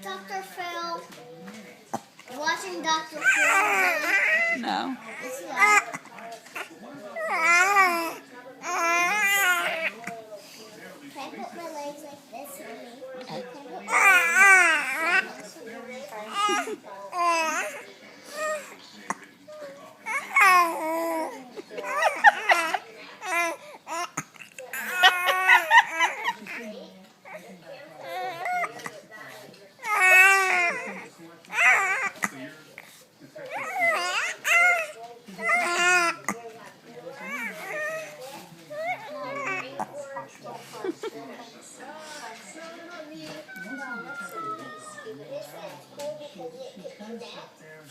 Dr. Phil. Watching Dr. Phil. No. It's like. Can I put my legs like this on me? Can I put my legs on me?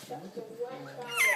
Because